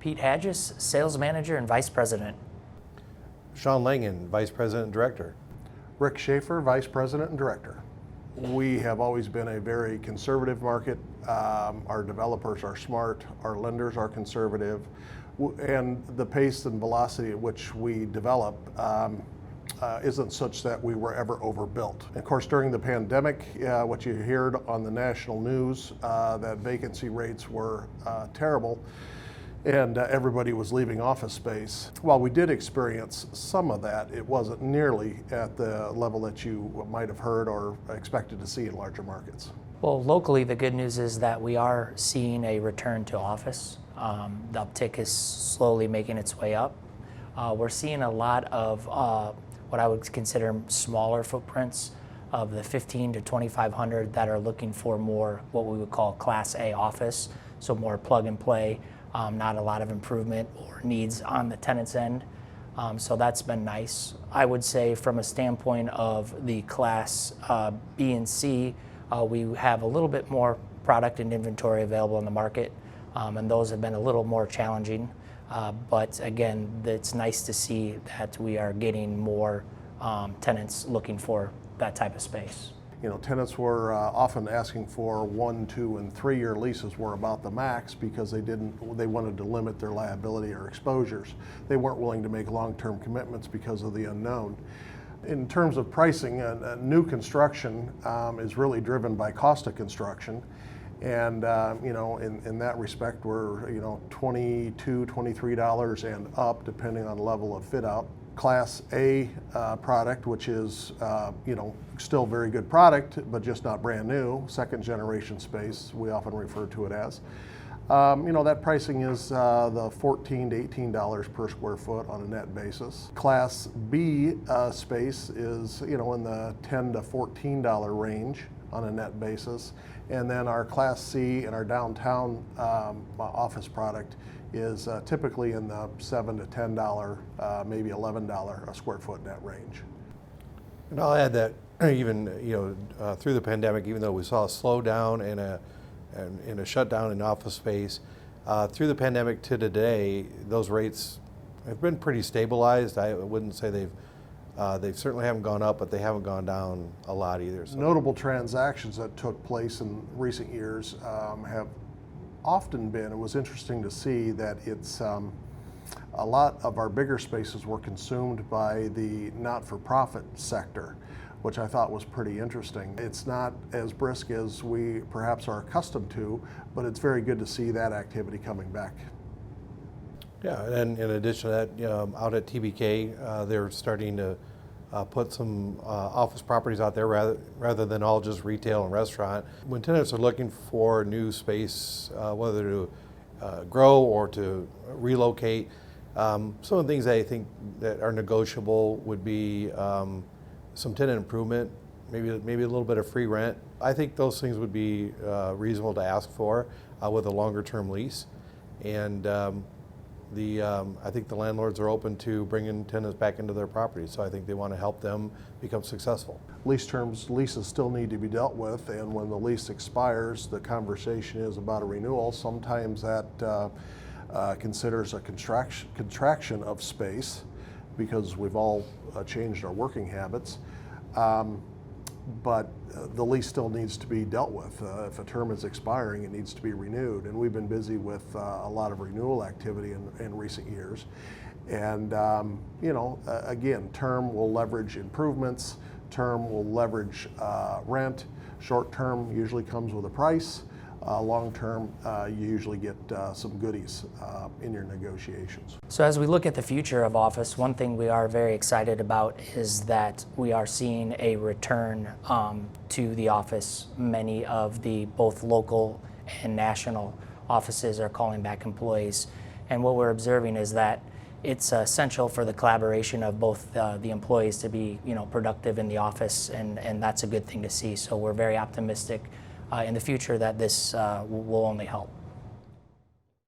Pete Hadges, Sales Manager and Vice President. Sean Langen, Vice President and Director. Rick Schaefer, Vice President and Director. We have always been a very conservative market. Our developers are smart, our lenders are conservative, and the pace and velocity at which we develop isn't such that we were ever overbuilt. Of course, during the pandemic, what you heard on the national news, that vacancy rates were terrible, and everybody was leaving office space. While we did experience some of that, it wasn't nearly at the level that you might have heard or expected to see in larger markets. Well, locally, the good news is that we are seeing a return to office. The uptick is slowly making its way up. We're seeing a lot of what I would consider smaller footprints of the 15 to 2,500 that are looking for more what we would call Class A office, so more plug and play. Not a lot of improvement or needs on the tenant's end. So that's been nice. I would say from a standpoint of the Class B and C, we have a little bit more product and inventory available in the market, and those have been a little more challenging. But again, it's nice to see that we are getting more tenants looking for that type of space. You know, tenants were often asking for 1, 2, and 3 year leases were about the max because they wanted to limit their liability or exposures. They weren't willing to make long-term commitments because of the unknown. In terms of pricing, new construction is really driven by cost of construction. And you know, in that respect, we're $22, $23 and up, depending on the level of fit out. Class A product, which is still very good product, but just not brand new, second generation space, we often refer to it as. That pricing is the $14 to $18 per square foot on a net basis. Class B space is in the $10 to $14 range on a net basis. And then our Class C and our downtown office product is typically in the $7 to $10, maybe $11 a square foot net range. And I'll add that even through the pandemic, even though we saw a slowdown and a shutdown in office space, through the pandemic to today, those rates have been pretty stabilized. I wouldn't say they certainly haven't gone up, but they haven't gone down a lot either. So. Notable transactions that took place in recent years have often been, it was interesting to see that it's a lot of our bigger spaces were consumed by the not-for-profit sector, which I thought was pretty interesting. It's not as brisk as we perhaps are accustomed to, but it's very good to see that activity coming back. Yeah, and in addition to that, out at TBK, they're starting to put some office properties out there rather than all just retail and restaurant. When tenants are looking for new space, whether to grow or to relocate, some of the things I think that are negotiable would be some tenant improvement, maybe a little bit of free rent. I think those things would be reasonable to ask for with a longer term lease. And I think the landlords are open to bringing tenants back into their property, so I think they want to help them become successful. Leases still need to be dealt with, and when the lease expires, the conversation is about a renewal. Sometimes that considers a contraction of space because we've all changed our working habits. But the lease still needs to be dealt with. If a term is expiring, it needs to be renewed. And we've been busy with a lot of renewal activity in recent years. And, again, term will leverage improvements, term will leverage rent. Short term usually comes with a price. Long term, you usually get some goodies in your negotiations. So as we look at the future of office, one thing we are very excited about is that we are seeing a return to the office. Many of the both local and national offices are calling back employees. And what we're observing is that it's essential for the collaboration of both the employees to be productive in the office, and that's a good thing to see. So we're very optimistic in the future that this will only help.